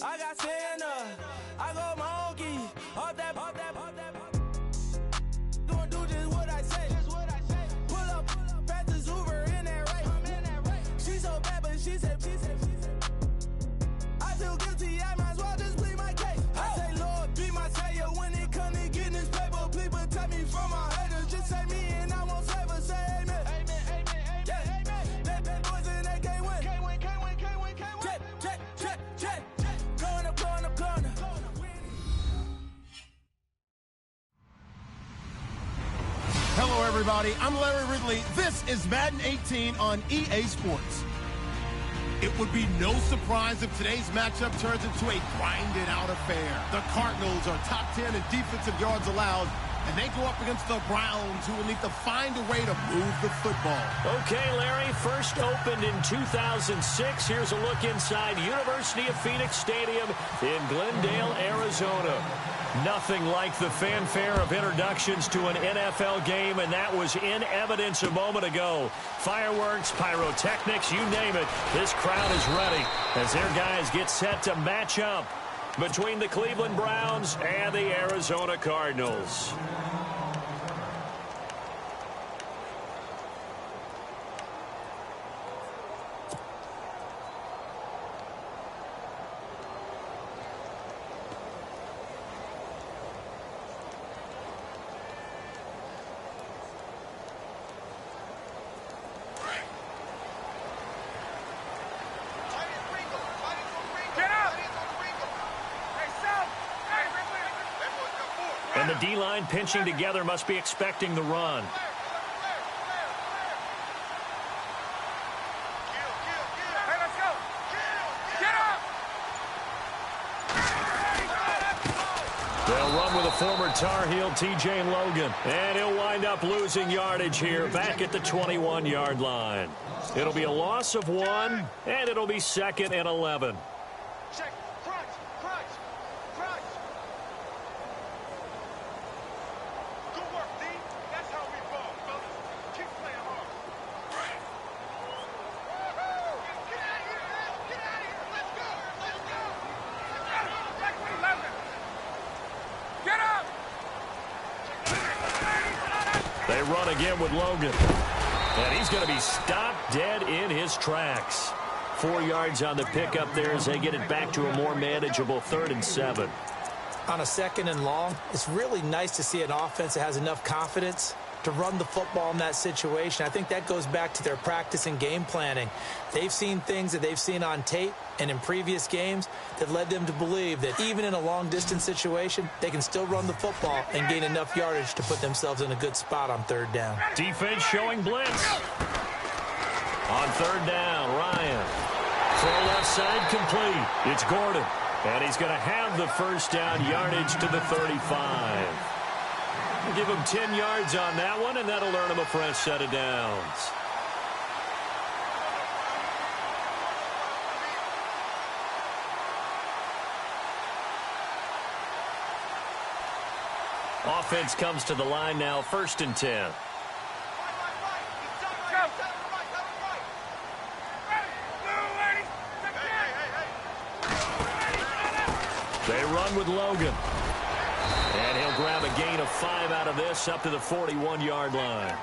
I got Santa, I go monkey, off that. Gonna do just what I say. Pull up, fast Uber in that race. She so bad, but she said. I feel guilty, I might as well just plead my case. I say, Lord, be my savior when it come to getting this paper. Please protect me from my haters. Just say me and I won't save. Say amen. That boys and they can't win. Check. Going up. Hello, everybody. I'm Larry Ridley. This is Madden 18 on EA Sports. It would be no surprise if today's matchup turns into a grinded-out affair. The Cardinals are top 10 in defensive yards allowed, and they go up against the Browns, who will need to find a way to move the football. Okay, Larry, first opened in 2006. Here's a look inside University of Phoenix Stadium in Glendale, Arizona. Nothing like the fanfare of introductions to an NFL game, and that was in evidence a moment ago. Fireworks, pyrotechnics, you name it. This crowd is ready as their guys get set to match up between the Cleveland Browns and the Arizona Cardinals. And the D-line pinching together must be expecting the run. They'll run with a former Tar Heel, T.J. Logan. And he'll wind up losing yardage here back at the 21-yard line. It'll be a loss of 1, and it'll be 2nd and 11. Check. Crunch. Good work, D. That's how we ball, fellas. Keep playing hard. Get out of here, man. Get out of here. Let's go. Back to 11. Get up. They run again with Logan. And he's going to be stopped dead in his tracks. 4 yards on the pickup there as they get it back to a more manageable 3rd and 7. On a 2nd and long, it's really nice to see an offense that has enough confidence to run the football in that situation. I think that goes back to their practice and game planning. They've seen things that they've seen on tape and in previous games that led them to believe that even in a long-distance situation, they can still run the football and gain enough yardage to put themselves in a good spot on 3rd down. Defense showing blitz. On 3rd down, Ryan. Throw left side complete. It's Gordon. And he's going to have the 1st down yardage to the 35. We'll give him 10 yards on that one, and that'll earn him a fresh set of downs. Offense comes to the line now, 1st and 10. They run with Logan. And he'll grab a gain of 5 out of this up to the 41-yard line.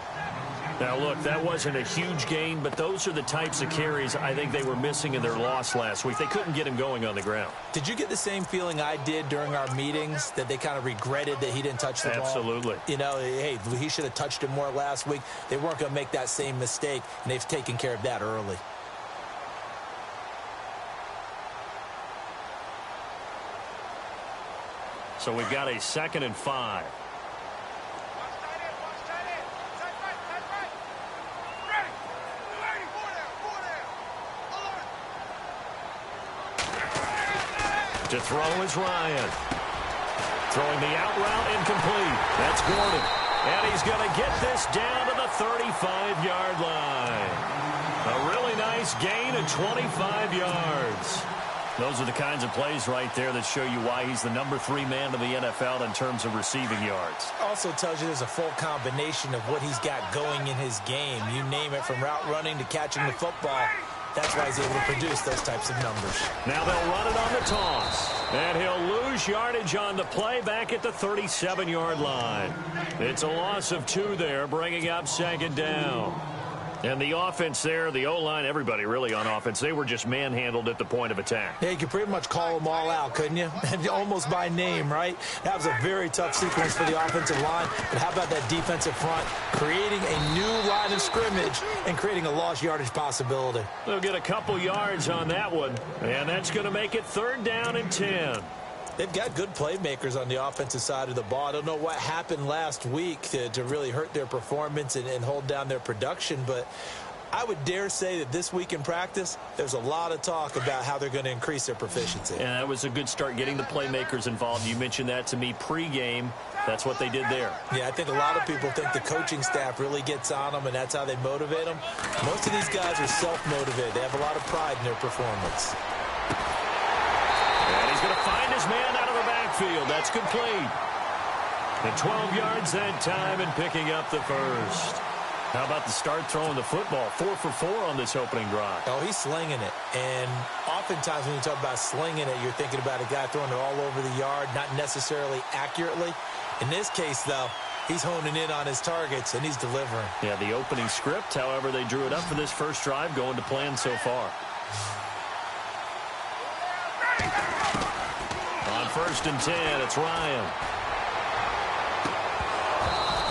Now, look, that wasn't a huge gain, but those are the types of carries I think they were missing in their loss last week. They couldn't get him going on the ground. Did you get the same feeling I did during our meetings, that they kind of regretted that he didn't touch the ball? Absolutely. You know, hey, he should have touched it more last week. They weren't going to make that same mistake, and they've taken care of that early. So we've got a 2nd and 5. To throw is Ryan. Throwing the out route incomplete. That's Gordon. And he's going to get this down to the 35-yard line. A really nice gain of 25 yards. Those are the kinds of plays right there that show you why he's the number 3 man of the NFL in terms of receiving yards. Also tells you there's a full combination of what he's got going in his game. You name it, from route running to catching the football. That's why he's able to produce those types of numbers. Now they'll run it on the toss. And he'll lose yardage on the play back at the 37-yard line. It's a loss of 2 there, bringing up 2nd down. And the offense there, the O-line, everybody really on offense, they were just manhandled at the point of attack. Yeah, you could pretty much call them all out, couldn't you? Almost by name, right? That was a very tough sequence for the offensive line. But how about that defensive front creating a new line of scrimmage and creating a lost yardage possibility? They'll get a couple yards on that one, and that's going to make it 3rd down and 10. They've got good playmakers on the offensive side of the ball. I don't know what happened last week to really hurt their performance and hold down their production, but I would dare say that this week in practice, there's a lot of talk about how they're going to increase their proficiency. Yeah, that was a good start, getting the playmakers involved. You mentioned that to me pregame. That's what they did there. Yeah, I think a lot of people think the coaching staff really gets on them, and that's how they motivate them. Most of these guys are self-motivated. They have a lot of pride in their performance. And he's going to find his man out of the backfield. That's complete. And 12 yards that time and picking up the first. How about the start throwing the football? 4 for 4 on this opening drive. Oh, he's slinging it. And oftentimes when you talk about slinging it, you're thinking about a guy throwing it all over the yard, not necessarily accurately. In this case, though, he's honing in on his targets, and he's delivering. Yeah, the opening script, however, they drew it up for this first drive, going to plan so far. On 1st and 10, it's Ryan.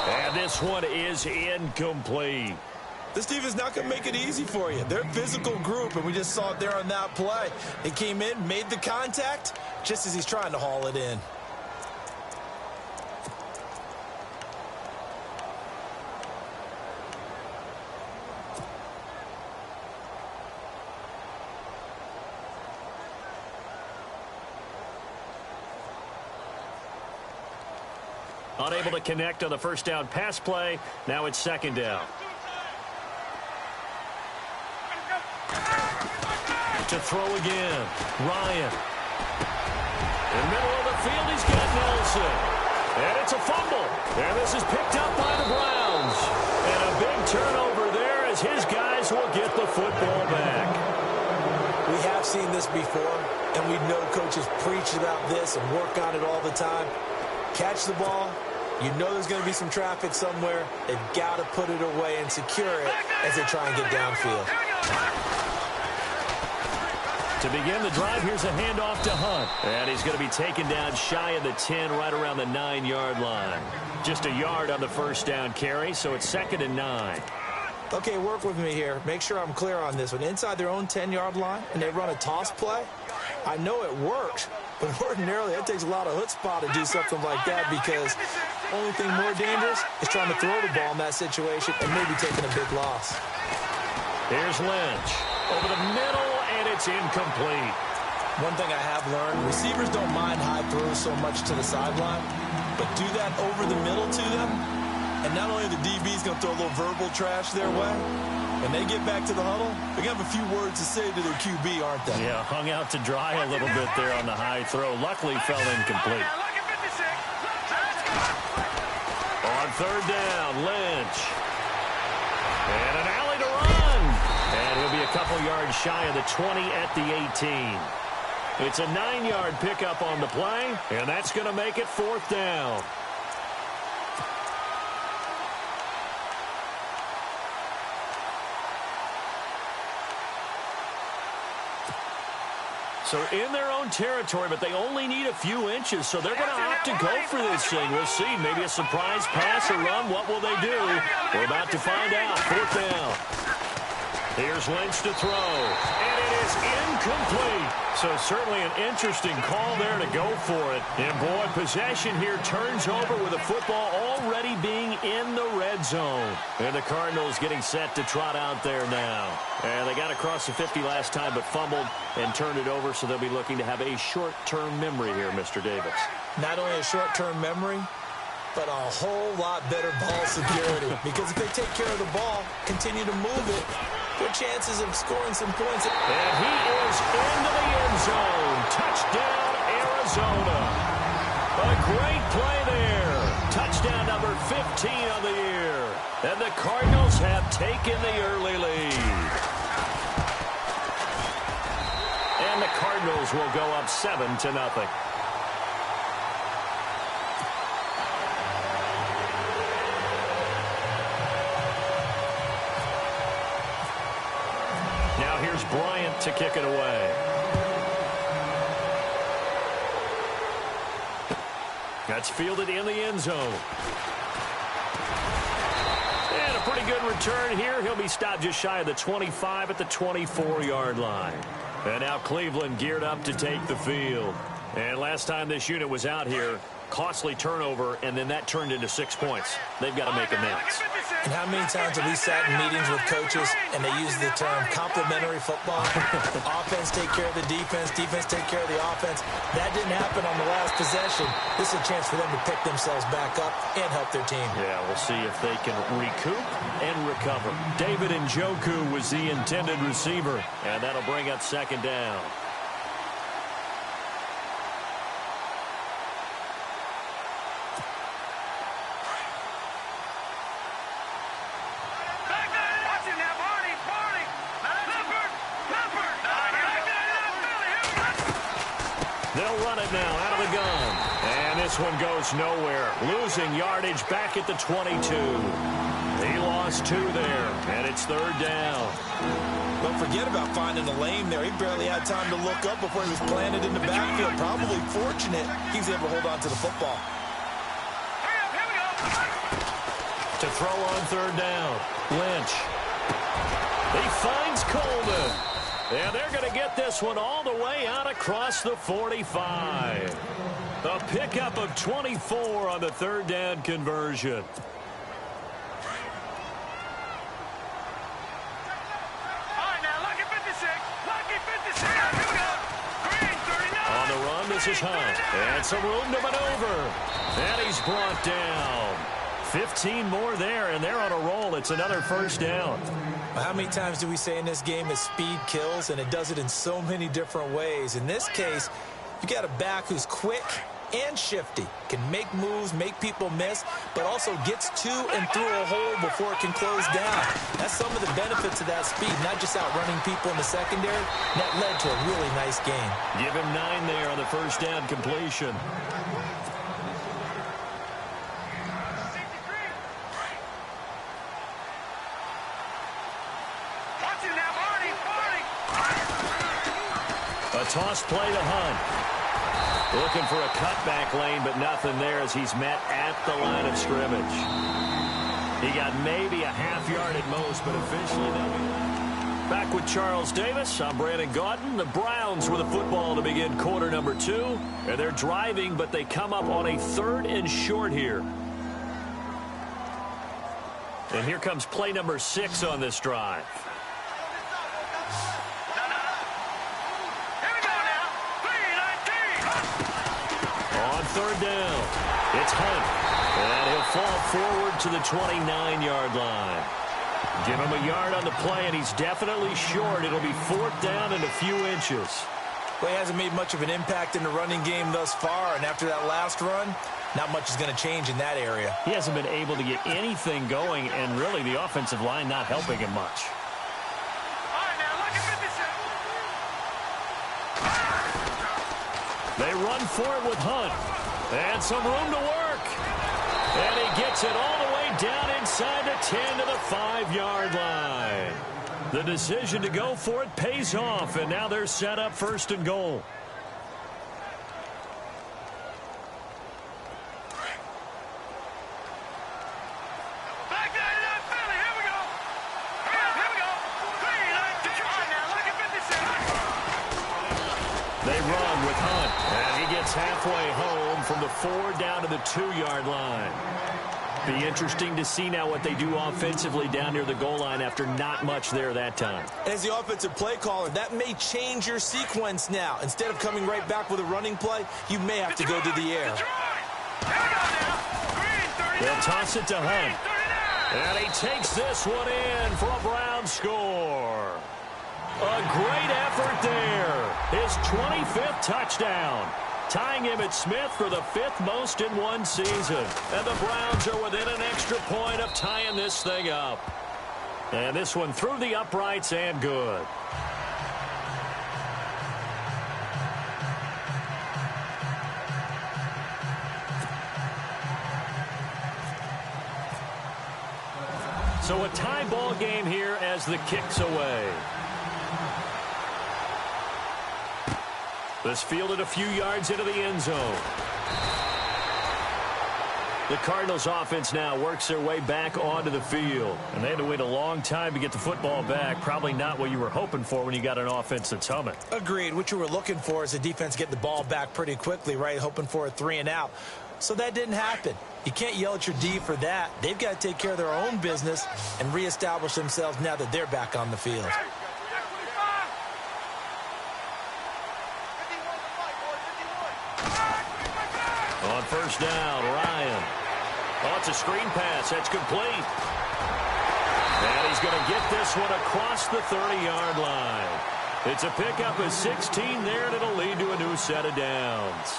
And this one is incomplete. This defense not going to make it easy for you. They're a physical group, and we just saw it there on that play. He came in, made the contact, just as he's trying to haul it in. Unable to connect on the first down pass play. Now it's 2nd down. To throw again. Ryan. In the middle of the field, he's got Nelson. And it's a fumble. And this is picked up by the Browns. And a big turnover there as his guys will get the football back. We have seen this before, and we know coaches preach about this and work on it all the time. Catch the ball. You know there's going to be some traffic somewhere. They've got to put it away and secure it as they try and get downfield. To begin the drive, here's a handoff to Hunt. And he's going to be taken down shy of the 10, right around the 9-yard line. Just a yard on the first down carry, so it's 2nd and 9. Okay, work with me here. Make sure I'm clear on this one. Inside their own 10-yard line, and they run a toss play, I know it works, but ordinarily it takes a lot of chutzpah to do something like that, because the only thing more dangerous is trying to throw the ball in that situation and maybe taking a big loss. Here's Lynch. Over the middle, and it's incomplete. One thing I have learned, receivers don't mind high throws so much to the sideline, but do that over the middle to them, and not only the DB's going to throw a little verbal trash their way, when they get back to the huddle, they're going to have a few words to say to their QB, aren't they? Yeah, hung out to dry a little bit there on the high throw. Luckily, fell incomplete. On 3rd down, Lynch. And an alley to run. And he'll be a couple yards shy of the 20 at the 18. It's a 9-yard pickup on the play, and that's going to make it 4th down. So in their own territory, but they only need a few inches, so they're going to opt to go for this thing. We'll see. Maybe a surprise pass or run. What will they do? We're about to find out. 4th down. Here's Lynch to throw, and it is incomplete. So certainly an interesting call there to go for it. And, boy, possession here turns over with the football already being in the red zone. And the Cardinals getting set to trot out there now. And they got across the 50 last time but fumbled and turned it over, so they'll be looking to have a short-term memory here, Mr. Davis. Not only a short-term memory, but a whole lot better ball security. Because if they take care of the ball, continue to move it, their chances of scoring some points. And he is into the end zone. Touchdown, Arizona. A great play there. Touchdown number 15 of the year. And the Cardinals have taken the early lead. Cardinals will go up 7-0. Now here's Bryant to kick it away. That's fielded in the end zone. And a pretty good return here. He'll be stopped just shy of the 25 at the 24-yard line. And now Cleveland geared up to take the field. And last time this unit was out here, costly turnover, and then that turned into 6 points. They've got to make amends. And how many times have we sat in meetings with coaches and they use the term complementary football? Offense take care of the defense, defense take care of the offense. That didn't happen on the last possession. This is a chance for them to pick themselves back up and help their team. Yeah, we'll see if they can recoup and recover. David Njoku was the intended receiver, and that'll bring up second down. They'll run it now out of the gun. And this one goes nowhere. Losing yardage back at the 22. He lost 2 there, and it's third down. Don't forget about finding a lane there. He barely had time to look up before he was planted in the backfield. Probably fortunate he was able to hold on to the football. To throw on third down, Lynch. He finds Coleman. And they're going to get this one all the way out across the 45. A pickup of 24 on the third down conversion. On the run, this is Hunt. And some room to maneuver. And he's brought down. 15 more there, and they're on a roll. It's another first down. How many times do we say in this game that speed kills, and it does it in so many different ways? In this case, you got a back who's quick and shifty, can make moves, make people miss, but also gets to and through a hole before it can close down. That's some of the benefits of that speed, not just outrunning people in the secondary. That led to a really nice game. Give him 9 there on the first down completion. A toss play to Hunt. Looking for a cutback lane, but nothing there as he's met at the line of scrimmage. He got maybe a half yard at most, but officially they'll be back with Charles Davis. I'm Brandon Gaudin. The Browns with the football to begin quarter number 2. And they're driving, but they come up on a 3rd and short here. And here comes play number 6 on this drive. Third down. It's Hunt. And he'll fall forward to the 29-yard line. Give him a yard on the play, and he's definitely short. It'll be 4th down and a few inches. Well, he hasn't made much of an impact in the running game thus far, and after that last run, not much is going to change in that area. He hasn't been able to get anything going, and really the offensive line not helping him much. They run for it with Hunt. And some room to work. And he gets it all the way down inside the 10 to the 5-yard line. The decision to go for it pays off, and now they're set up 1st and goal. They run with Hunt, and he gets halfway home from the 4 down to the 2-yard line. Be interesting to see now what they do offensively down near the goal line after not much there that time. As the offensive play caller, that may change your sequence now. Instead of coming right back with a running play, you may have to go to the air. They'll toss it to Hunt. And he takes this one in for a Brown score. A great effort there. His 25th touchdown. Tying him at Smith for the 5th most in one season. And the Browns are within an extra point of tying this thing up. And this one through the uprights and good. So a tie ball game here as the kick's away. This fielded a few yards into the end zone. The Cardinals offense now works their way back onto the field. And they had to wait a long time to get the football back. Probably not what you were hoping for when you got an offense that's humming. Agreed. What you were looking for is the defense getting the ball back pretty quickly, right? Hoping for a 3-and-out. So that didn't happen. You can't yell at your D for that. They've got to take care of their own business and reestablish themselves now that they're back on the field. On first down, Ryan. Oh, it's a screen pass. That's complete. And he's going to get this one across the 30-yard line. It's a pickup of 16 there, and it'll lead to a new set of downs.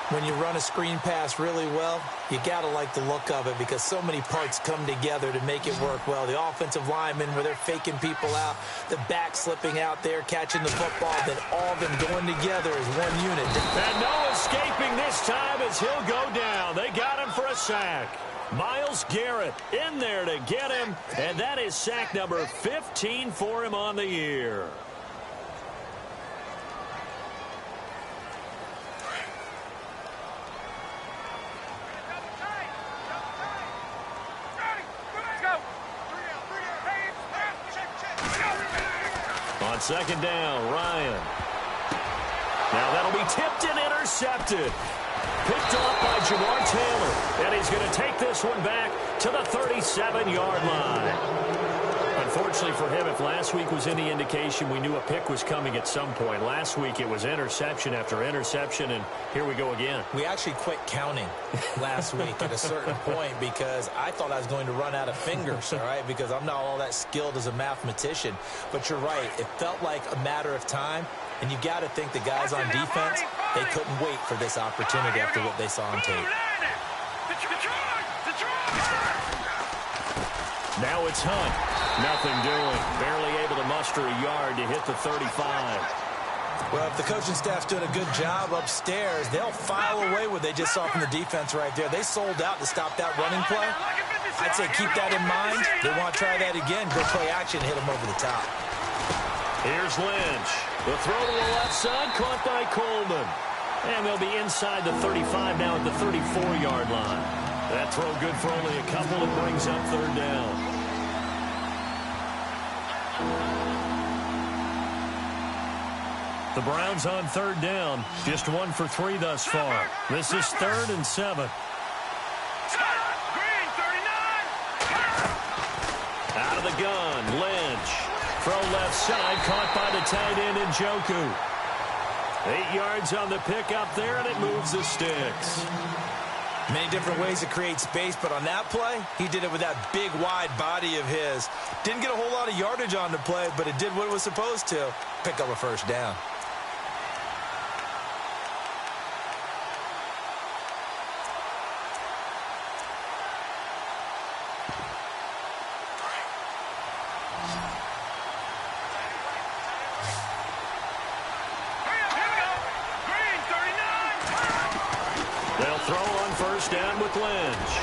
When you run a screen pass really well, you got to like the look of it because so many parts come together to make it work well. The offensive linemen, where they're faking people out, the back slipping out there, catching the football, then all of them going together as one unit. And no escaping this time as he'll go down. They got him for a sack. Myles Garrett in there to get him, and that is sack number 15 for him on the year. On second down, Ryan. Now that'll be tipped and intercepted. Picked off by Jamar Taylor. And he's going to take this one back to the 37-yard line. Unfortunately for him, if last week was any indication, we knew a pick was coming at some point. Last week it was interception after interception, and here we go again. We actually quit counting last week at a certain point because I thought I was going to run out of fingers, all right, because I'm not all that skilled as a mathematician. But you're right. It felt like a matter of time, and you got to think the guys on defense, they couldn't wait for this opportunity after what they saw on tape. Now it's Hunt. Nothing doing. Barely able to muster a yard to hit the 35. Well, if the coaching staff's doing a good job upstairs, they'll file away what they just saw from the defense right there. They sold out to stop that running play. I'd say keep that in mind. They want to try that again. Go play action and hit them over the top. Here's Lynch. The throw to the left side, caught by Coleman. And they'll be inside the 35 now at the 34-yard line. That throw good for only a couple. It brings up third down. The Browns on third down. Just 1 for 3 thus far. This is 3rd and 7. Out of the gun, Lynch. Throw left side, caught by the tight end Njoku. 8 yards on the pickup there, and it moves the sticks. Many different ways to create space, but on that play, he did it with that big, wide body of his. Didn't get a whole lot of yardage on the play, but it did what it was supposed to. Pick up a first down. Lynch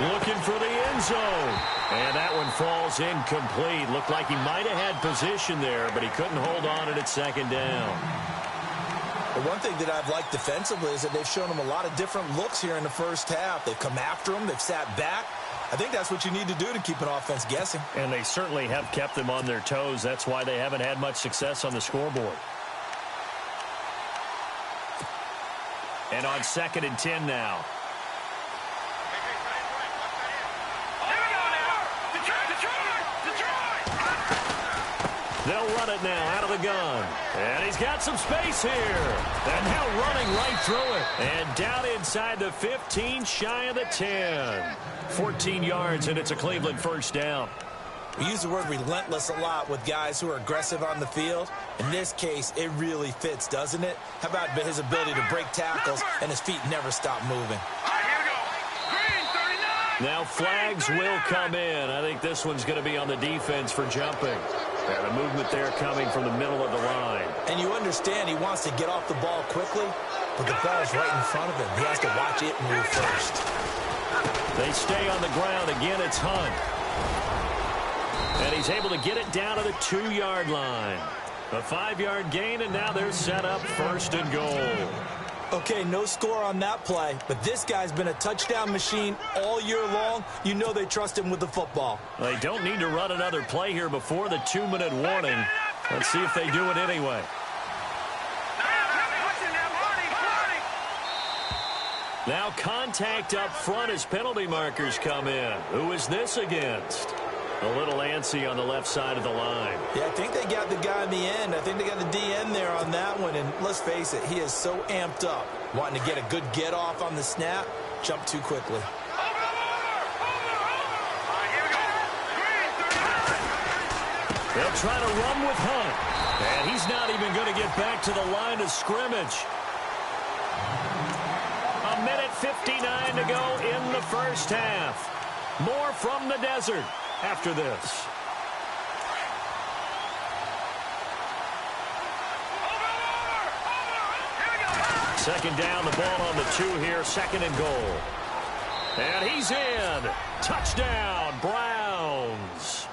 looking for the end zone. And that one falls incomplete. Looked like he might have had position there, but he couldn't hold on it at second down. Well, one thing that I've liked defensively is that they've shown him a lot of different looks here in the first half. They've come after him. They've sat back. I think that's what you need to do to keep an offense guessing. And they certainly have kept them on their toes. That's why they haven't had much success on the scoreboard. And on 2nd and 10 now. They'll run it now out of the gun. And he's got some space here. And now running right through it. And down inside the 15, shy of the 10. 14 yards, and it's a Cleveland first down. We use the word relentless a lot with guys who are aggressive on the field. In this case, it really fits, doesn't it? How about his ability to break tackles and his feet never stop moving? Now flags will come in. I think this one's going to be on the defense for jumping. And a movement there coming from the middle of the line. And you understand he wants to get off the ball quickly, but the ball's right in front of him. He has to watch it move first. They stay on the ground. Again, it's Hunt. And he's able to get it down to the 2-yard line. A 5-yard gain, and now they're set up 1st and goal. Okay, no score on that play, but this guy's been a touchdown machine all year long. You know they trust him with the football. They don't need to run another play here before the 2-minute warning. Let's see if they do it anyway. Now contact up front as penalty markers come in. Who is this against? A little antsy on the left side of the line. Yeah, I think they got the guy in the end. I think they got the DN there on that one. And let's face it, he is so amped up. Wanting to get a good get off on the snap. Jump too quickly. They'll try to run with Hunt. And he's not even going to get back to the line of scrimmage. A minute 59 to go in the first half. More from the desert after this. Second down, the ball on the 2 here, 2nd and goal. And he's in. Touchdown, Browns.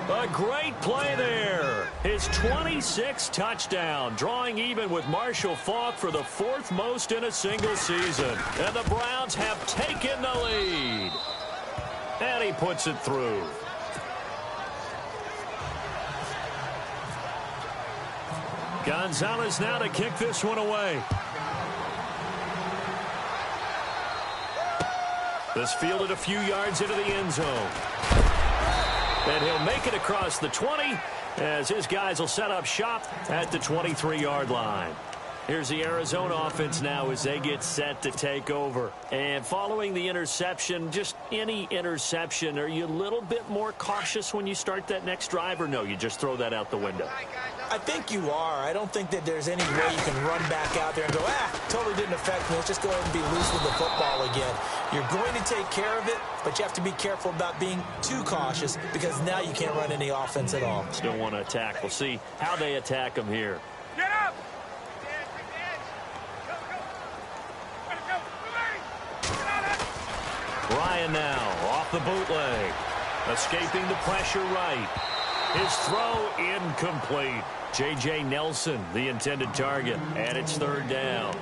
A great play there. His 26th touchdown, drawing even with Marshall Faulk for the 4th most in a single season. And the Browns have taken the lead. And he puts it through. Gonzalez now to kick this one away. This fielded a few yards into the end zone. And he'll make it across the 20 as his guys will set up shop at the 23-yard line. Here's the Arizona offense now as they get set to take over. And following the interception, just any interception, are you a little bit more cautious when you start that next drive, or no, you just throw that out the window? I think you are. I don't think that there's any way you can run back out there and go, totally didn't affect me. Let's just go ahead and be loose with the football again. You're going to take care of it, but you have to be careful about being too cautious because now you can't run any offense at all. Still want to attack. We'll see how they attack them here. Get up! Ryan now off the bootleg. Escaping the pressure right. His throw incomplete. J.J. Nelson, the intended target, and it's 3rd down.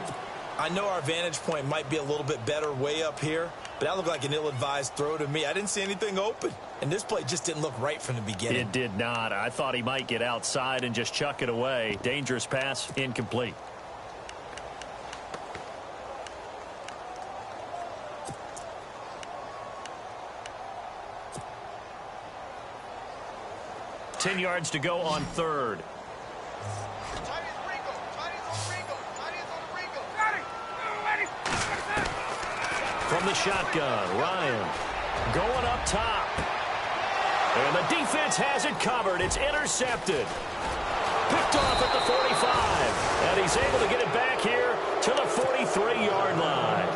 I know our vantage point might be a little bit better way up here, but that looked like an ill-advised throw to me. I didn't see anything open, and this play just didn't look right from the beginning. It did not. I thought he might get outside and just chuck it away. Dangerous pass, incomplete. Ten yards to go on 3rd. From the shotgun, Ryan going up top. And the defense has it covered. It's intercepted. Picked off at the 45. And he's able to get it back here to the 43-yard line.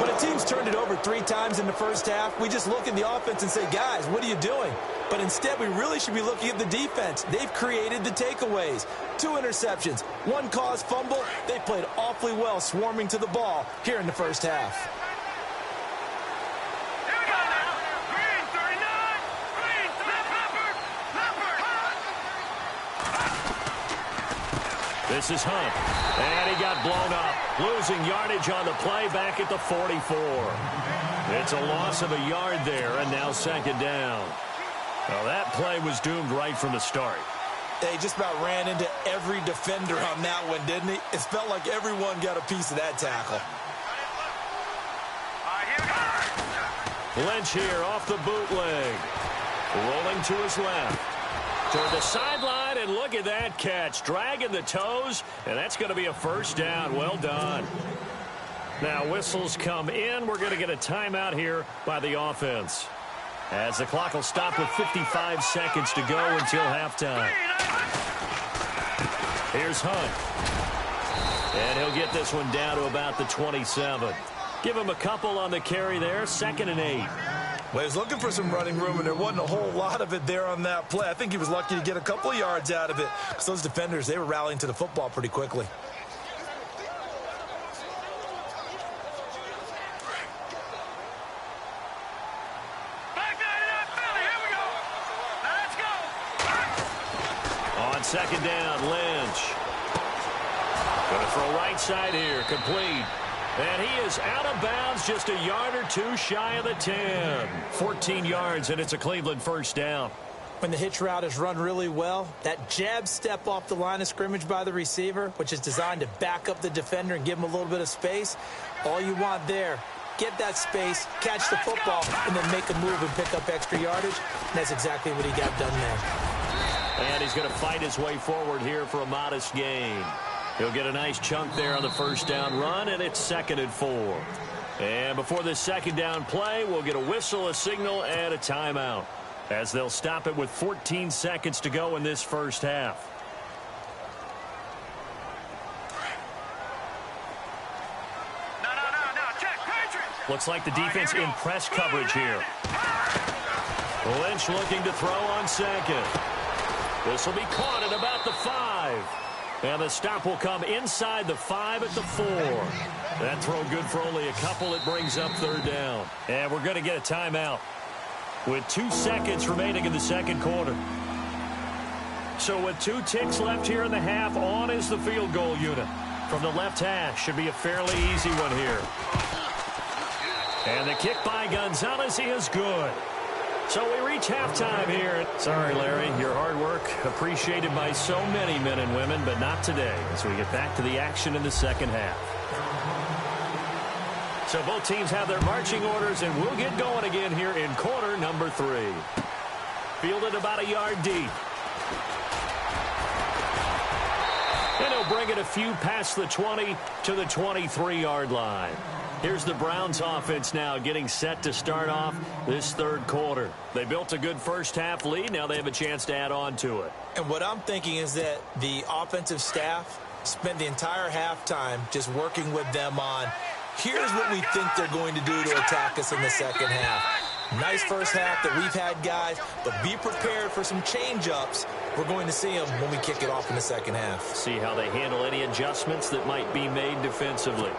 When a team's turned it over 3 times in the first half, we just look at the offense and say, guys, what are you doing? But instead, we really should be looking at the defense. They've created the takeaways. 2 interceptions, 1 caused fumble. They played awfully well swarming to the ball here in the first half. Here we go now. Green 39. Green 39. This is Hunt. And he got blown up. Losing yardage on the play back at the 44. It's a loss of a yard there, and now 2nd down. Well, that play was doomed right from the start. They just about ran into every defender on that one, didn't he? It felt like everyone got a piece of that tackle. Lynch here off the bootleg. Rolling to his left. Toward the sideline, and look at that catch. Dragging the toes, and that's going to be a 1st down. Well done. Now whistles come in. We're going to get a timeout here by the offense, as the clock will stop with 55 seconds to go until halftime. Here's Hunt. And he'll get this one down to about the 27. Give him a couple on the carry there. 2nd and 8. Well, he was looking for some running room, and there wasn't a whole lot of it there on that play. I think he was lucky to get a couple of yards out of it, because those defenders, they were rallying to the football pretty quickly. second down, Lynch. Going to throw right side here, complete. And he is out of bounds, just a yard or two shy of the 10. 14 yards, and it's a Cleveland first down. When the hitch route is run really well, that jab step off the line of scrimmage by the receiver, which is designed to back up the defender and give him a little bit of space, all you want there, get that space, catch the football, and then make a move and pick up extra yardage. And that's exactly what he got done there. And he's going to fight his way forward here for a modest gain. He'll get a nice chunk there on the first down run, and it's 2nd and 4. And before this second down play, we'll get a whistle, a signal, and a timeout, as they'll stop it with 14 seconds to go in this first half. Looks like the defense in press coverage here. Lynch looking to throw on second. This will be caught at about the 5. And the stop will come inside the 5 at the 4. That throw good for only a couple. It brings up 3rd down. And we're going to get a timeout with 2 seconds remaining in the second quarter. So with 2 ticks left here in the half, on is the field goal unit. From the left hash, should be a fairly easy one here. And the kick by Gonzalez is good. So we reach halftime here. Sorry, Larry, your hard work appreciated by so many men and women, but not today as we get back to the action in the second half. So both teams have their marching orders, and we'll get going again here in quarter number 3. Fielded about a yard deep. And he'll bring it a few past the 20 to the 23-yard line. Here's the Browns offense now getting set to start off this third quarter. They built a good first half lead. Now they have a chance to add on to it. And what I'm thinking is that the offensive staff spent the entire halftime just working with them on, here's what we think they're going to do to attack us in the second half. Nice first half that we've had, guys, but be prepared for some change-ups. We're going to see them when we kick it off in the second half. See how they handle any adjustments that might be made defensively.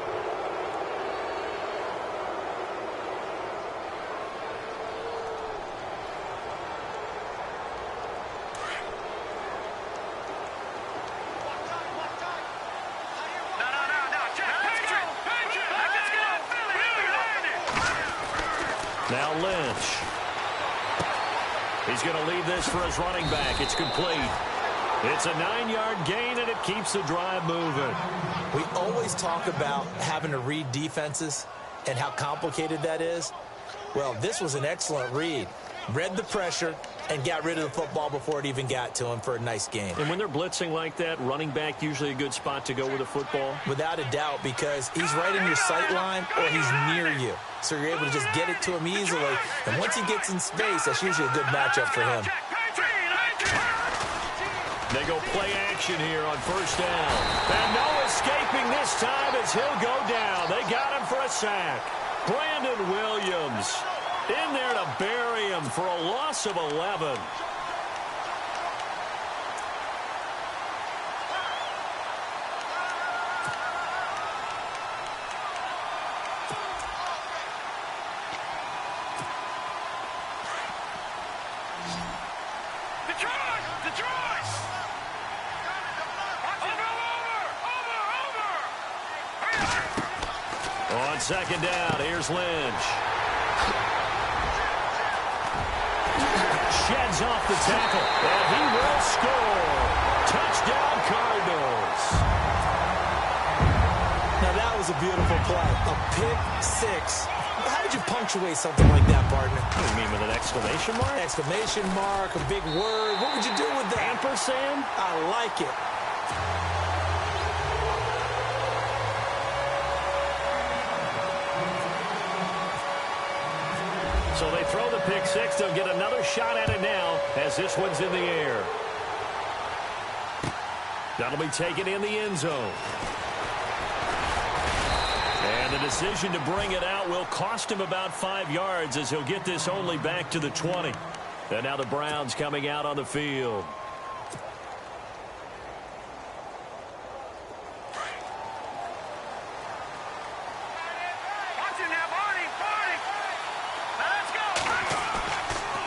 Now Lynch. He's going to leave this for his running back. It's complete. It's a 9-yard gain, and it keeps the drive moving. We always talk about having to read defenses and how complicated that is. Well, this was an excellent read. Read the pressure and got rid of the football before it even got to him for a nice gain. And when they're blitzing like that, running back usually a good spot to go with the football? Without a doubt, because he's right in your sight line or he's near you. So you're able to just get it to him easily. And once he gets in space, that's usually a good matchup for him. They go play action here on first down. And no escaping this time as he'll go down. They got him for a sack. Brandon Williams in there to bury him for a loss of 11. On second down, here's Lynch. Sheds off the tackle, and he will score. Touchdown, Cardinals. Now, that was a beautiful play. A pick-6. How would you punctuate something like that, partner? What do you mean, with an exclamation mark? Exclamation mark, a big word. What would you do with that? Ampersand? I like it. So they throw the pick 6. They'll get another shot at it now as this one's in the air. That'll be taken in the end zone. And the decision to bring it out will cost him about 5 yards as he'll get this only back to the 20. And now the Browns coming out on the field.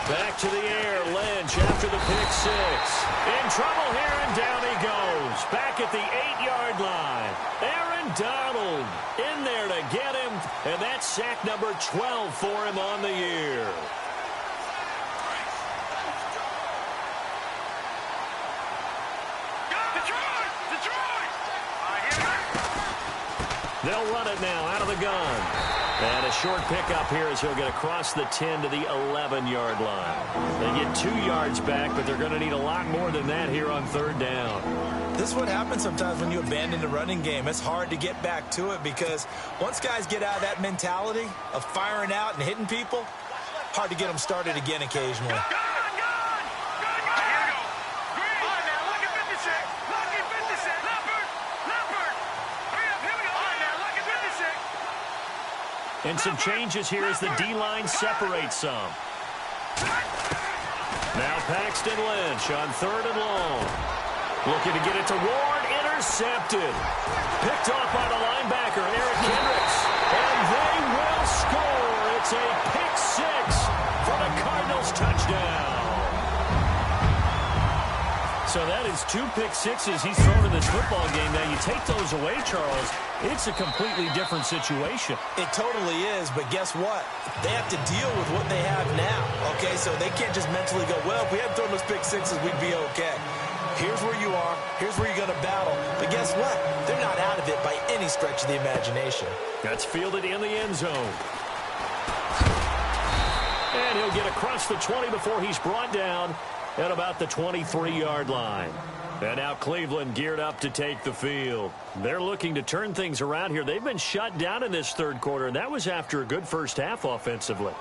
Back to the air, Lynch after after the pick six. In trouble here, and down he goes. Back at the 8-yard line. Aaron Donald in there to get him, and that's sack number 12 for him on the year. They'll run it now out of the gun. And a short pickup here as he'll get across the 10 to the 11-yard line. They get 2 yards back, but they're going to need a lot more than that here on third down. This is what happens sometimes when you abandon the running game. It's hard to get back to it because once guys get out of that mentality of firing out and hitting people, hard to get them started again occasionally. And some changes here as the D-line separates some. Now Paxton Lynch on third and long. Looking to get it to Ward. Intercepted. Picked off by the linebacker, Eric Kendricks. And they will score. It's a pick six for the Cardinals touchdown. So that is 2 pick sixes he's thrown in this football game. Now, you take those away, Charles, it's a completely different situation. It totally is, but guess what? They have to deal with what they have now, okay? So they can't just mentally go, well, if we hadn't thrown those pick sixes, we'd be okay. Here's where you are. Here's where you're going to battle. But guess what? They're not out of it by any stretch of the imagination. That's fielded in the end zone. And he'll get across the 20 before he's brought down at about the 23-yard line. And now Cleveland geared up to take the field. They're looking to turn things around here. They've been shut down in this third quarter, and that was after a good first half offensively.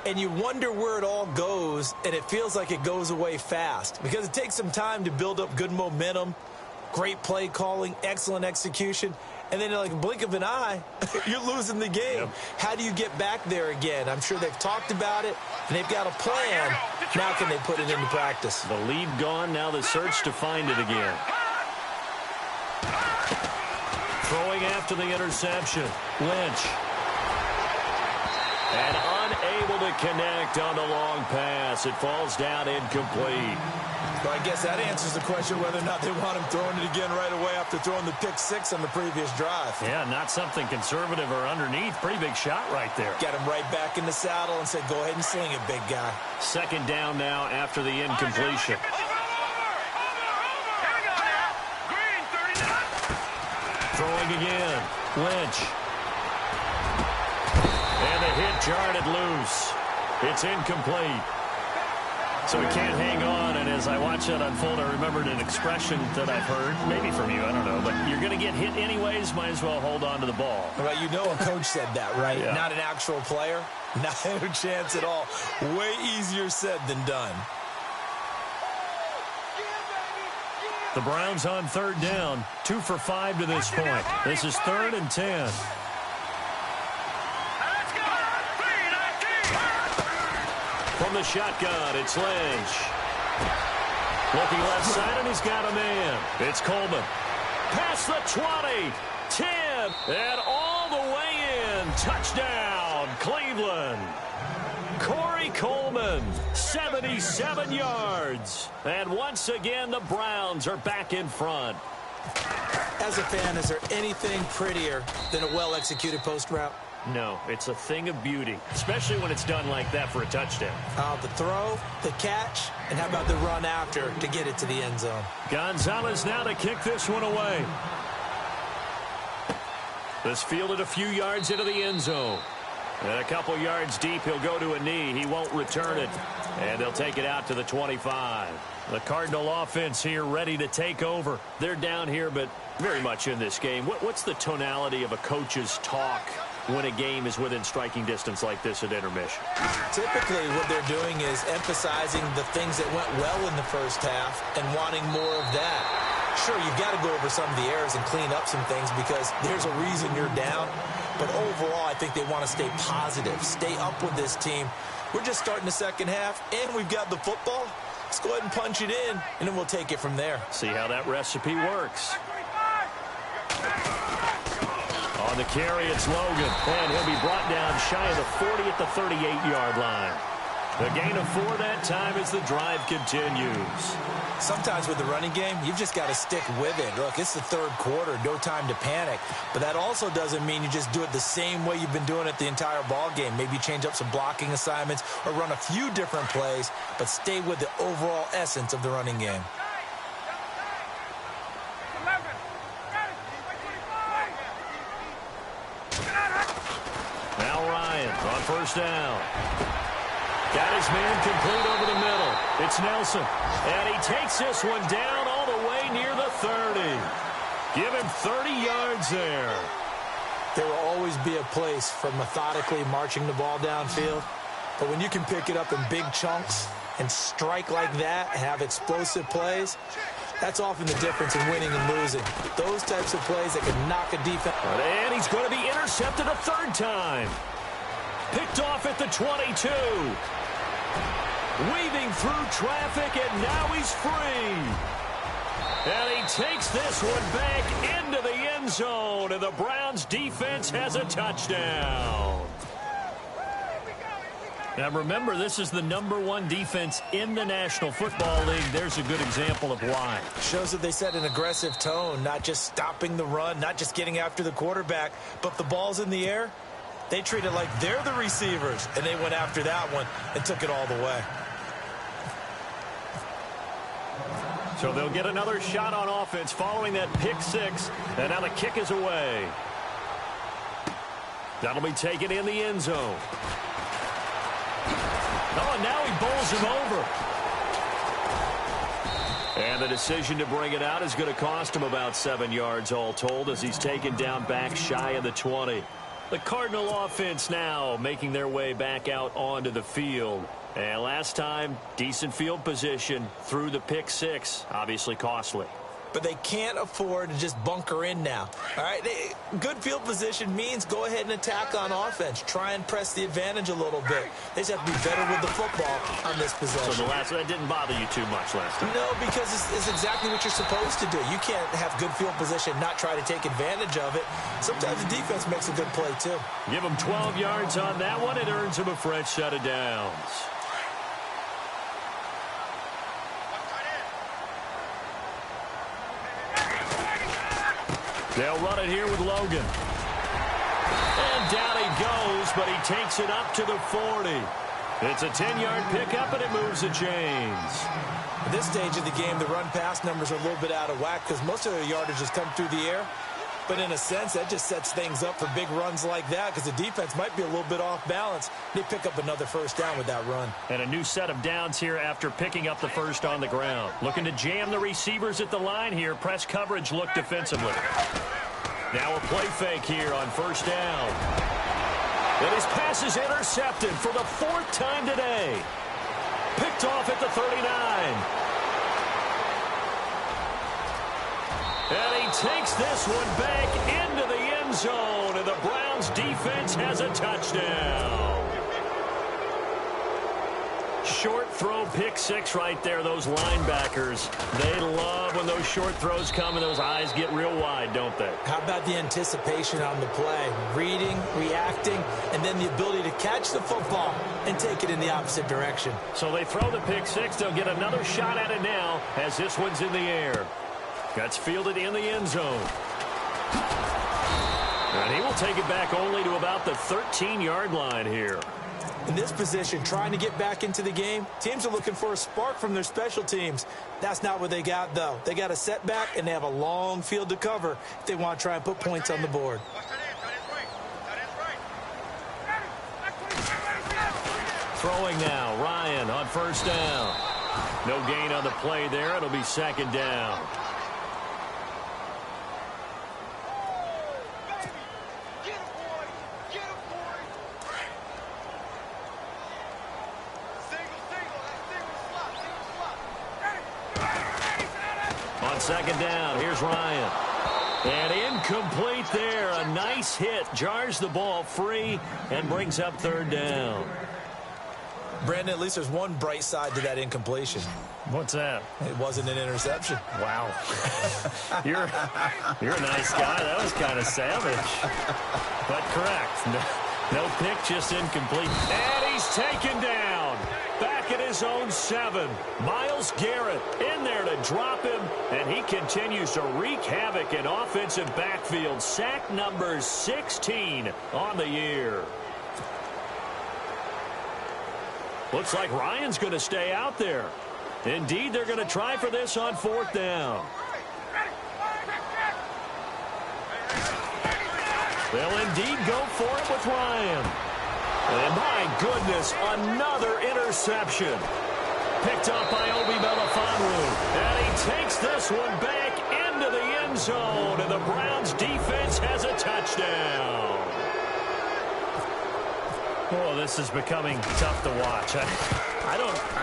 And you wonder where it all goes, and it feels like it goes away fast because it takes some time to build up good momentum, great play calling, excellent execution, and then like a blink of an eye, you're losing the game. Yep. How do you get back there again? I'm sure they've talked about it, and they've got a plan. Now can they put it into practice? The lead gone, now the search to find it again. Throwing after the interception, Lynch. And unable to connect on the long pass. It falls down incomplete. Well, I guess that answers the question whether or not they want him throwing it again right away after throwing the pick six on the previous drive. Yeah, not something conservative or underneath. Pretty big shot right there. Got him right back in the saddle and said, go ahead and sling it, big guy. Second down now after the incompletion. Throwing again. Lynch. And the hit jarred it loose. It's incomplete. So he can't hang on, and as I watch that unfold, I remembered an expression that I've heard, maybe from you, I don't know, but you're going to get hit anyways, might as well hold on to the ball. Well, you know a coach said that, right? Yeah. Not an actual player. Not a chance at all. Way easier said than done. The Browns on third down, 2 for 5 to this point. This is 3rd and 10. From the shotgun, it's Lynch. Looking left side, and he's got a man. It's Coleman. Past the 20, 10, and all the way in. Touchdown, Cleveland. Corey Coleman, 77 yards. And once again, the Browns are back in front. As a fan, is there anything prettier than a well-executed post route? No, it's a thing of beauty, especially when it's done like that for a touchdown. The throw, the catch, and how about the run after to get it to the end zone? Gonzalez now to kick this one away. This fielded a few yards into the end zone. And a couple yards deep, he'll go to a knee. He won't return it. And they'll take it out to the 25. The Cardinal offense here ready to take over. They're down here, but very much in this game. What's the tonality of a coach's talk when a game is within striking distance like this at intermission? Typically, what they're doing is emphasizing the things that went well in the first half and wanting more of that. Sure, you've got to go over some of the errors and clean up some things because there's a reason you're down. But overall, I think they want to stay positive, stay up with this team. We're just starting the second half, and we've got the football. Let's go ahead and punch it in, and then we'll take it from there. See how that recipe works. On the carry, it's Logan, and he'll be brought down shy of the 40 at the 38-yard line. A gain of 4 that time as the drive continues. Sometimes with the running game, you've just got to stick with it. Look, it's the third quarter, no time to panic. But that also doesn't mean you just do it the same way you've been doing it the entire ball game. Maybe change up some blocking assignments or run a few different plays, but stay with the overall essence of the running game. Now Ryan on first down. Got his man complete over the middle. It's Nelson. And he takes this one down all the way near the 30. Give him 30 yards there. There will always be a place for methodically marching the ball downfield. But when you can pick it up in big chunks and strike like that and have explosive plays, that's often the difference in winning and losing. Those types of plays that can knock a defense. And he's going to be intercepted a third time. Picked off at the 22. Weaving through traffic, and now he's free. And he takes this one back into the end zone, and the Browns defense has a touchdown. Now remember, this is the #1 defense in the National Football League. There's a good example of why. Shows that they set an aggressive tone, not just stopping the run, not just getting after the quarterback, but if the ball's in the air, they treat it like they're the receivers, and they went after that one and took it all the way. So they'll get another shot on offense following that pick six, and now the kick is away. That'll be taken in the end zone. Oh, and now he bowls him over. And the decision to bring it out is going to cost him about 7 yards all told as he's taken down back shy of the 20. The Cardinal offense now making their way back out onto the field. And last time, decent field position through the pick six. Obviously costly. But they can't afford to just bunker in now. All right, good field position means go ahead and attack on offense. Try and press the advantage a little bit. They just have to be better with the football on this possession. So that didn't bother you too much last time? No, because it's exactly what you're supposed to do. You can't have good field position, not try to take advantage of it. Sometimes the defense makes a good play, too. Give him 12 yards on that one. It earns him a fresh set of downs. They'll run it here with Logan. And down he goes, but he takes it up to the 40. It's a 10-yard pickup, and it moves the chains. At this stage of the game, the run-pass numbers are a little bit out of whack because most of their yardage has come through the air. But in a sense, that just sets things up for big runs like that because the defense might be a little bit off balance. They pick up another first down with that run. And a new set of downs here after picking up the first on the ground. Looking to jam the receivers at the line here. Press coverage look defensively. Now a play fake here on first down. And his pass is intercepted for the 4th time today. Picked off at the 39. And he takes this one back into the end zone, and the Browns defense has a touchdown. Short throw pick six right there, those linebackers. They love when those short throws come and those eyes get real wide, don't they? How about the anticipation on the play? Reading, reacting, and then the ability to catch the football and take it in the opposite direction. So they throw the pick six. They'll get another shot at it now as this one's in the air. That's fielded in the end zone. And he will take it back only to about the 13-yard line here. In this position, trying to get back into the game, teams are looking for a spark from their special teams. That's not what they got, though. They got a setback, and they have a long field to cover if they want to try and put points on the board. Throwing now, Ryan on first down. No gain on the play there. It'll be second down. Second down, here's Ryan. And incomplete there. A nice hit. Jars the ball free and brings up third down. Brandon, at least there's one bright side to that incompletion. What's that? It wasn't an interception. Wow. You're a nice guy. That was kind of savage. But correct. No pick, just incomplete. And he's taken down. back at his own 7. Myles Garrett in there to drop him, and he continues to wreak havoc in offensive backfield. Sack number 16 on the year. Looks like Ryan's going to stay out there. Indeed, they're going to try for this on 4th down. They'll indeed go for it with Ryan. And my goodness, another interception. Picked up by Obi Melifonwu. And he takes this one back into the end zone. And the Browns defense has a touchdown. Oh, this is becoming tough to watch. I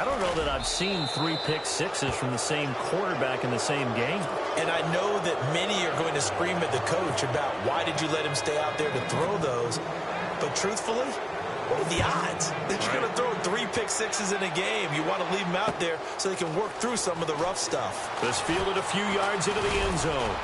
don't know that I've seen 3 pick sixes from the same quarterback in the same game. And I know that many are going to scream at the coach about why did you let him stay out there to throw those. But truthfully, what are the odds that you're going to throw 3 pick sixes in a game? You want to leave them out there so they can work through some of the rough stuff. This fielded a few yards into the end zone.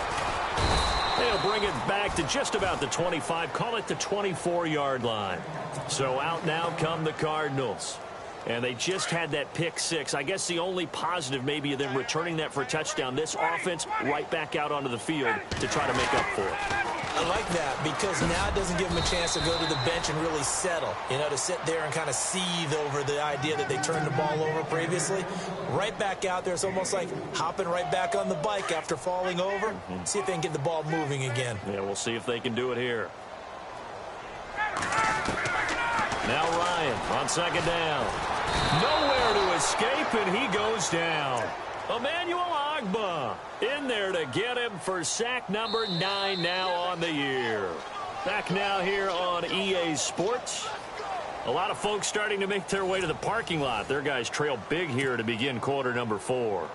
They'll bring it back to just about the 25, call it the 24-yard line. So out now come the Cardinals. And they just had that pick 6. I guess the only positive maybe of them returning that for a touchdown. This offense right back out onto the field to try to make up for it. I like that because now it doesn't give them a chance to go to the bench and really settle. You know, to sit there and kind of seethe over the idea that they turned the ball over previously. Right back out there. It's almost like hopping right back on the bike after falling over. See if they can get the ball moving again. Yeah, we'll see if they can do it here. Now Ryan on 2nd down. Nowhere to escape, and he goes down. Emmanuel Ogbah in there to get him for sack number 9 now on the year. Back now here on EA Sports. A lot of folks starting to make their way to the parking lot. Their guys trail big here to begin quarter number 4.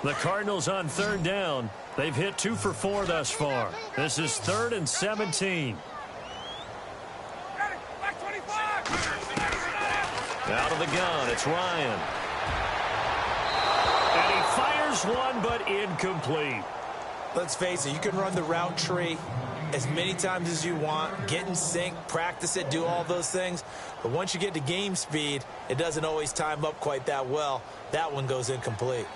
The Cardinals on 3rd down. They've hit 2 for 4 thus far. This is 3rd and 17. Out of the gun, it's Ryan. And he fires one, but incomplete. Let's face it, you can run the route tree as many times as you want, get in sync, practice it, do all those things. But once you get to game speed, it doesn't always time up quite that well. That one goes incomplete.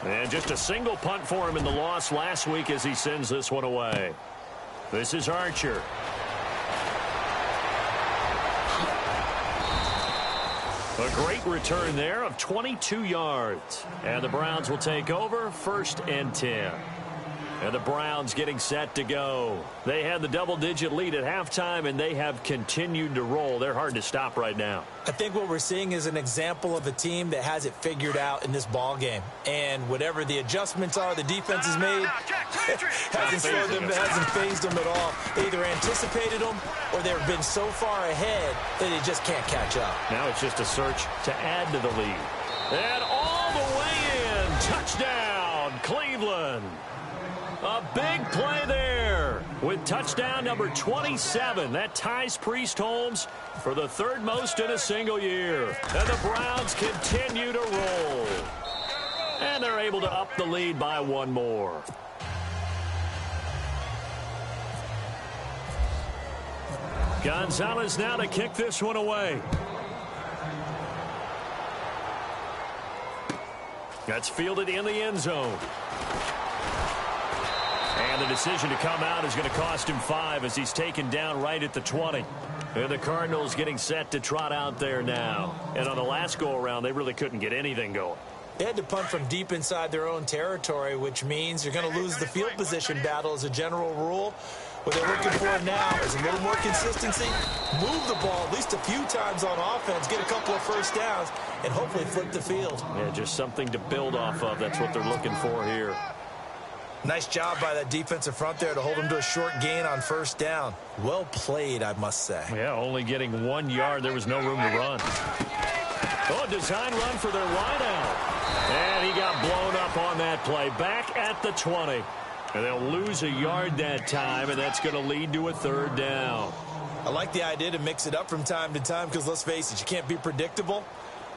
And just a single punt for him in the loss last week as he sends this one away. This is Archer. A great return there of 22 yards. And the Browns will take over 1st and 10. And the Browns getting set to go. They had the double-digit lead at halftime, and they have continued to roll. They're hard to stop right now. I think what we're seeing is an example of a team that has it figured out in this ball game. And whatever the adjustments are the defense has made, hasn't slowed them, hasn't phased them at all. They either anticipated them or they've been so far ahead that they just can't catch up. Now it's just a search to add to the lead. And all the way in. Touchdown, Cleveland. A big play there with touchdown number 27. That ties Priest Holmes for the 3rd most in a single year. And the Browns continue to roll. And they're able to up the lead by 1 more. Gonzalez now to kick this one away. That's fielded in the end zone. And the decision to come out is going to cost him 5 as he's taken down right at the 20. And the Cardinals getting set to trot out there now. And on the last go-around, they really couldn't get anything going. They had to punt from deep inside their own territory, which means you're going to lose the field position battle as a general rule. What they're looking for now is a little more consistency, move the ball at least a few times on offense, get a couple of first downs, and hopefully flip the field. Yeah, just something to build off of. That's what they're looking for here. Nice job by that defensive front there to hold him to a short gain on 1st down. Well played, I must say. Yeah, only getting 1 yard. There was no room to run. Oh, design run for their wideout. And he got blown up on that play. Back at the 20. And they'll lose a yard that time, and that's going to lead to a third down. I like the idea to mix it up from time to time because, let's face it, you can't be predictable.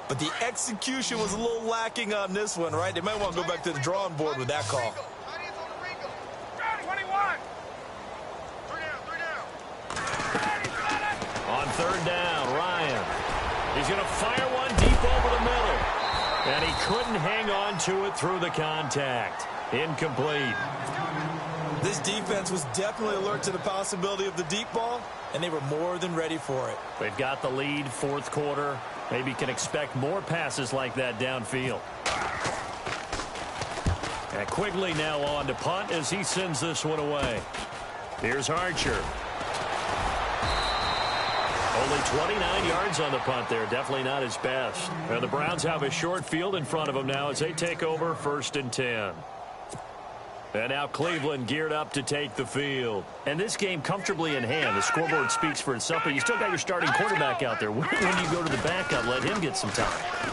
But the execution was a little lacking on this one, right? They might want to go back to the drawing board with that call. 21. On third down, Ryan. He's going to fire one deep over the middle. And he couldn't hang on to it through the contact. Incomplete. This defense was definitely alert to the possibility of the deep ball, and they were more than ready for it. They've got the lead, fourth quarter. Maybe can expect more passes like that downfield. And Quigley now on to punt as he sends this one away. Here's Archer. Only 29 yards on the punt there. Definitely not his best. And the Browns have a short field in front of them now as they take over 1st and 10. And now Cleveland geared up to take the field. And this game comfortably in hand. The scoreboard speaks for itself, but you still got your starting quarterback out there. When do you go to the backup, let him get some time?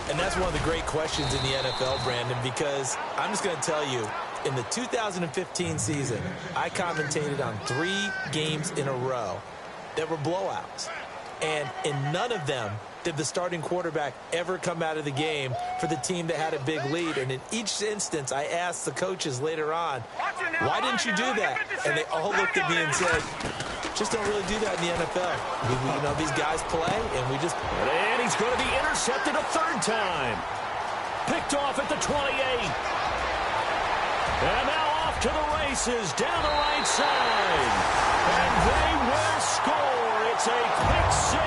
And that's one of the great questions in the NFL, Brandon, because I'm just going to tell you, in the 2015 season, I commentated on 3 games in a row that were blowouts. And in none of them did the starting quarterback ever come out of the game for the team that had a big lead. And in each instance, I asked the coaches later on, why didn't you do that? And they all looked at me and said, just don't really do that in the NFL. You know, these guys play, and we just... And he's going to be intercepted a third time. Picked off at the 28. And now off to the races down the right side. And they will score. It's a pick 6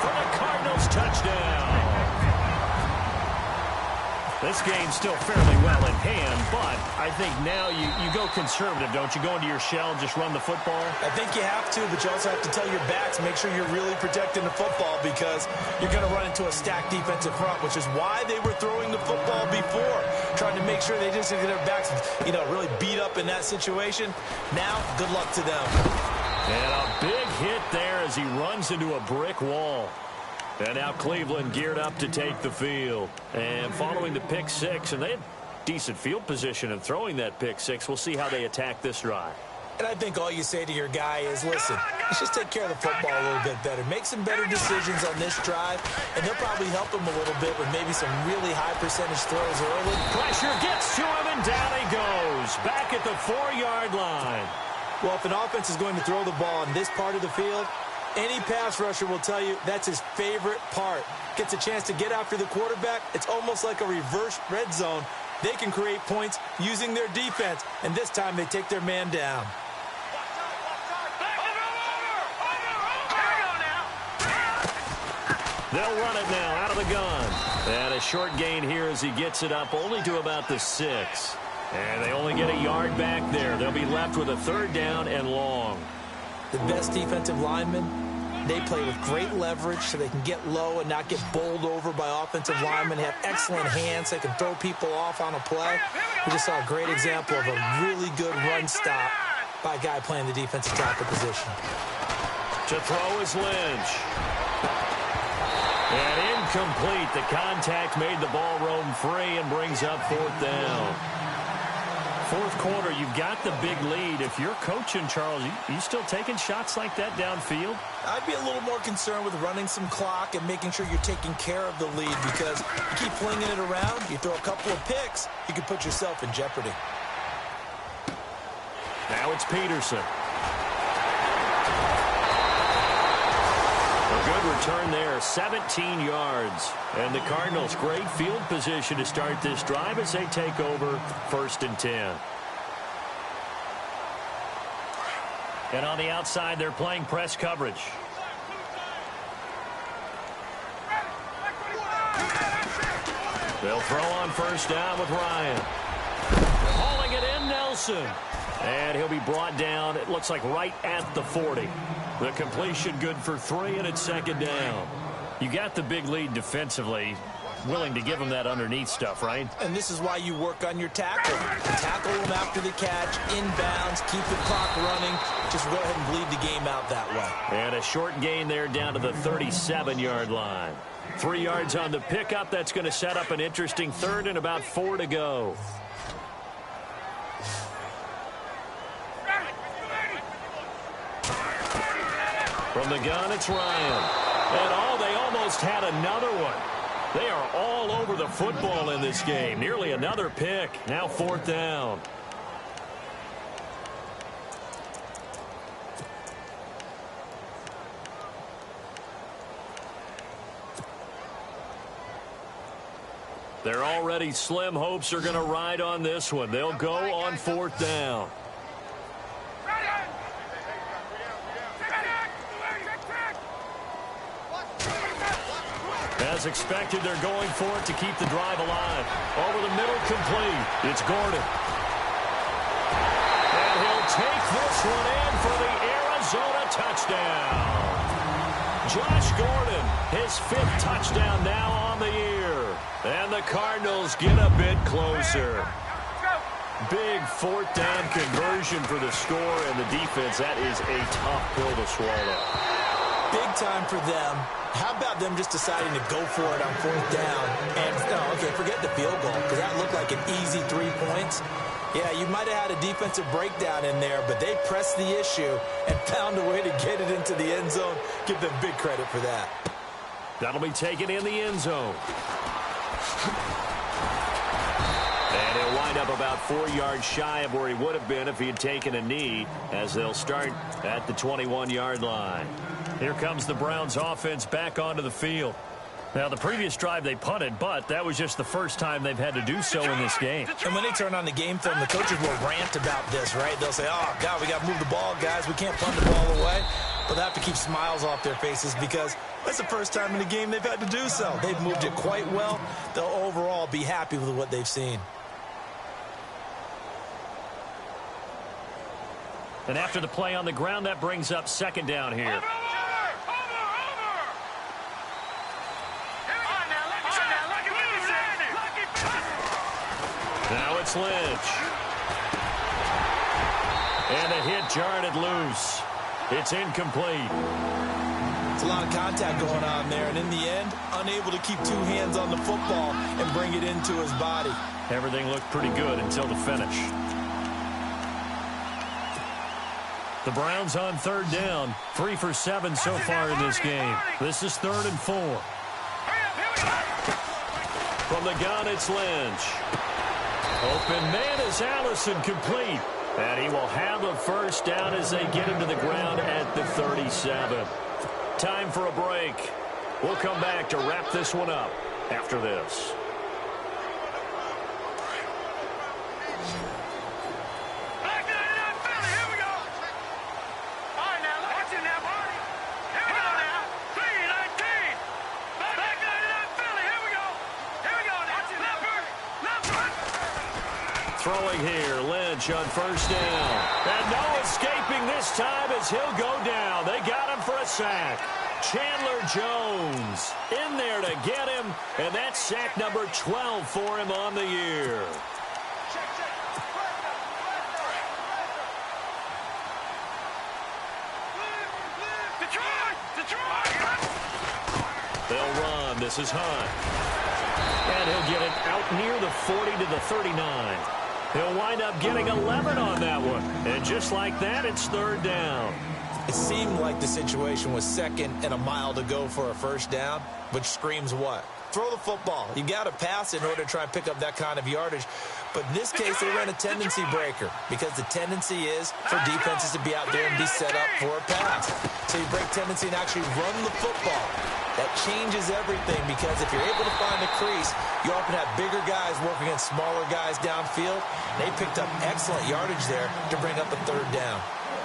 for the Cardinals touchdown. This game's still fairly well in hand, but I think now you go conservative, don't you? Go into your shell and just run the football? I think you have to, but you also have to tell your backs, make sure you're really protecting the football because you're going to run into a stacked defensive front, which is why they were throwing the football before, trying to make sure they just get their backs, really beat up in that situation. Now, good luck to them. And a big hit there as he runs into a brick wall. And now Cleveland geared up to take the field. And following the pick 6, and they had decent field position in throwing that pick 6. We'll see how they attack this drive. And I think all you say to your guy is, listen, let's just take care of the football a little bit better. Make some better decisions on this drive, and he'll probably help him a little bit with maybe some really high percentage throws early. Pressure gets to him, and down he goes. Back at the 4-yard line. Well, if an offense is going to throw the ball on this part of the field, any pass rusher will tell you that's his favorite part. Gets a chance to get after the quarterback. It's almost like a reverse red zone. They can create points using their defense, and this time they take their man down. They'll run it now out of the gun. And a short gain here as he gets it up only to about the 6. And they only get a yard back there. They'll be left with a third down and long. The best defensive linemen, they play with great leverage so they can get low and not get bowled over by offensive linemen. They have excellent hands. They can throw people off on a play. We just saw a great example of a really good run stop by a guy playing the defensive tackle position. To throw is Lynch. And incomplete. The contact made the ball roam free and brings up 4th down. Fourth quarter, you've got the big lead. If you're coaching, Charles, you still taking shots like that downfield? I'd be a little more concerned with running some clock and making sure you're taking care of the lead because you keep flinging it around, you throw a couple of picks, you can put yourself in jeopardy. Now it's Peterson. A good return there, 17 yards. And the Cardinals, great field position to start this drive as they take over 1st and 10. And on the outside, they're playing press coverage. They'll throw on 1st down with Ryan. Hauling it in, Nelson. And he'll be brought down, it looks like right at the 40. The completion good for 3, and it's 2nd down. You got the big lead defensively. Willing to give them that underneath stuff, right? And this is why you work on your tackle. Tackle them after the catch, inbounds, keep the clock running. Just go ahead and bleed the game out that way. And a short gain there down to the 37-yard line. 3 yards on the pickup. That's going to set up an interesting 3rd and about 4 to go. From the gun, it's Ryan. And, they almost had another one. They are all over the football in this game. Nearly another pick. Now 4th down. They're already slim hopes are going to ride on this one. They'll go on 4th down. As expected, they're going for it to keep the drive alive. Over the middle, complete. It's Gordon. And he'll take this one in for the Arizona touchdown. Josh Gordon, his 5th touchdown now on the year. And the Cardinals get a bit closer. Big 4th down conversion for the score, and the defense, that is a tough pill to swallow. Big time for them. How about them just deciding to go for it on 4th down? And, okay, forget the field goal, because that looked like an easy 3 points. Yeah, you might have had a defensive breakdown in there, but they pressed the issue and found a way to get it into the end zone. Give them big credit for that. That'll be taken in the end zone. And he'll wind up about 4 yards shy of where he would have been if he had taken a knee, as they'll start at the 21-yard line. Here comes the Browns offense back onto the field. Now, the previous drive they punted, but that was just the first time they've had to do so in this game. And when they turn on the game film, the coaches will rant about this, right? They'll say, oh, God, we got to move the ball, guys. We can't punt the ball away. But they have to keep smiles off their faces because that's the first time in the game they've had to do so. They've moved it quite well. They'll overall be happy with what they've seen. And after the play on the ground, that brings up 2nd down here. Now it's Lynch. And a hit jarred it loose. It's incomplete. It's a lot of contact going on there, and in the end, unable to keep 2 hands on the football and bring it into his body. Everything looked pretty good until the finish. The Browns on 3rd down, 3 for 7 so far in this game. This is 3rd and 4. From the gun, it's Lynch. Open man is Allison, complete. And he will have a 1st down as they get him to the ground at the 37. Time for a break. We'll come back to wrap this one up after this. Throwing here, Lynch on 1st down. And no escaping this time as he'll go down. They got him for a sack. Chandler Jones in there to get him, and that's sack number 12 for him on the year. They'll run. This is Hunt. And he'll get it out near the 40 to the 39. He'll wind up getting 11 on that one. And just like that, it's 3rd down. It seemed like the situation was 2nd and a mile to go for a 1st down, which screams what? Throw the football. You got to pass in order to try and pick up that kind of yardage. But in this case, they ran a tendency breaker because the tendency is for defenses to be out there and be set up for a pass. So you break tendency and actually run the football. That changes everything because if you're able to find the crease, you often have bigger guys working against smaller guys downfield. They picked up excellent yardage there to bring up a 3rd down.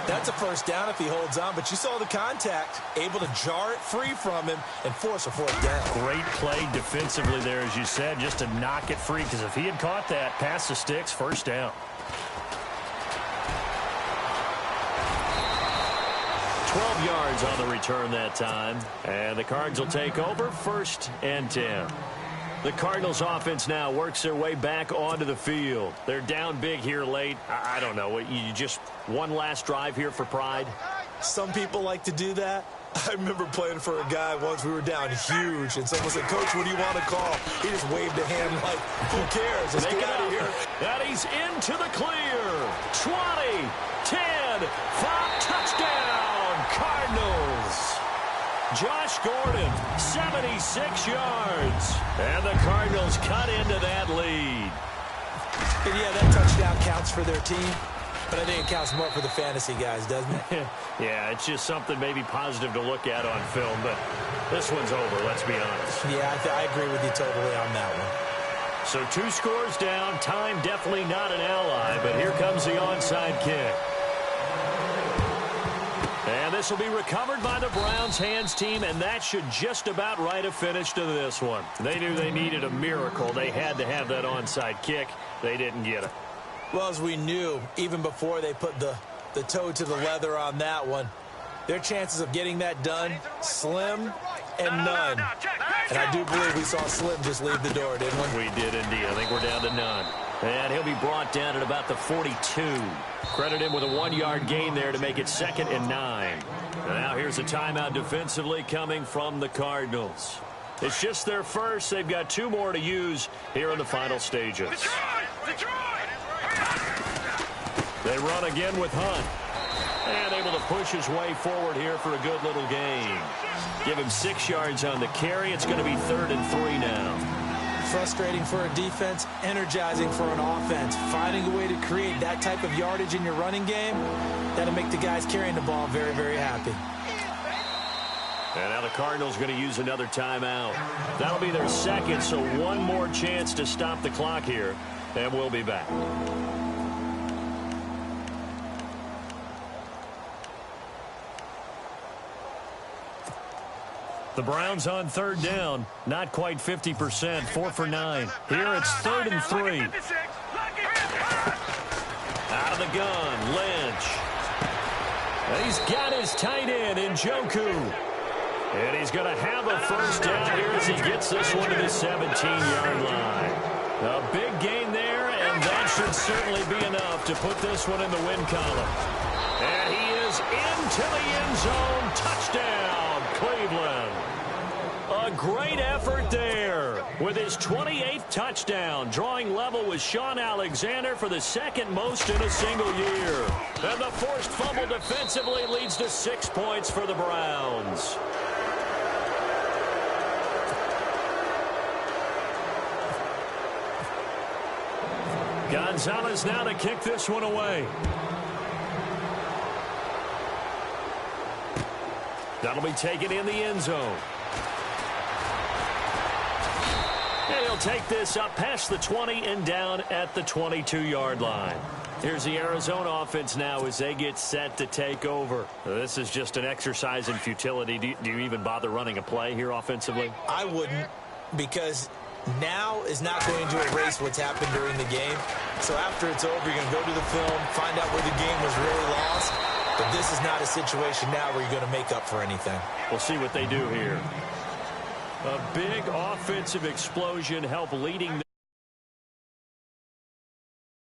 That's a 1st down if he holds on, but you saw the contact, able to jar it free from him and force a 4th down. Great play defensively there, as you said, just to knock it free, because if he had caught that, past the sticks, 1st down. 12 yards on the return that time, and the Cards will take over 1st and 10. The Cardinals offense now works their way back onto the field. They're down big here late. I don't know. You just one last drive here for pride? Some people like to do that. I remember playing for a guy once. We were down huge, and someone said, Coach, what do you want to call? He just waved a hand like, who cares? Let's get out of here. And he's into the clear. 20, 10, 5, touchdown, Cardinals. Josh Gordon, 76 yards. And the Cardinals cut into that lead. And yeah, that touchdown counts for their team, but I think it counts more for the fantasy guys, doesn't it? Yeah, it's just something maybe positive to look at on film, but this one's over, let's be honest. Yeah, I agree with you totally on that one. So 2 scores down, time definitely not an ally, but here comes the onside kick. And this will be recovered by the Browns hands team, and that should just about write a finish to this one. They knew they needed a miracle. They had to have that onside kick. They didn't get it. Well, as we knew, even before they put the toe to the leather on that one, their chances of getting that done, slim and none. And I do believe we saw Slim just leave the door, didn't we? We did indeed. I think we're down to none. And he'll be brought down at about the 42. Credit him with a 1-yard gain there to make it 2nd and 9. Now here's a timeout defensively coming from the Cardinals. It's just their first. They've got 2 more to use here in the final stages. They run again with Hunt. And able to push his way forward here for a good little gain. Give him 6 yards on the carry. It's going to be 3rd and 3 now. Frustrating for a defense, energizing for an offense. Finding a way to create that type of yardage in your running game, that'll make the guys carrying the ball very, very happy. And now the Cardinals going to use another timeout. That'll be their 2nd, so 1 more chance to stop the clock here. And we'll be back. The Browns on 3rd down. Not quite 50%. 4 for 9. Here it's 3rd and 3. Out of the gun. Lynch. And he's got his tight end in Njoku. And he's going to have a first down here as he gets this one to the 17-yard line. A big gain there, and that should certainly be enough to put this one in the win column. And he is into the end zone. Touchdown, Cleveland. A great effort there with his 28th touchdown, drawing level with Sean Alexander for the 2nd most in a single year. And the forced fumble defensively leads to 6 points for the Browns. Gonzalez now to kick this one away. That'll be taken in the end zone. And he'll take this up past the 20 and down at the 22-yard line. Here's the Arizona offense now as they get set to take over. This is just an exercise in futility. Do you even bother running a play here offensively? I wouldn't, because now is not going to erase what's happened during the game. So after it's over, you're going to go to the film, find out where the game was really lost. But this is not a situation now where you're going to make up for anything. We'll see what they do here. A big offensive explosion help leading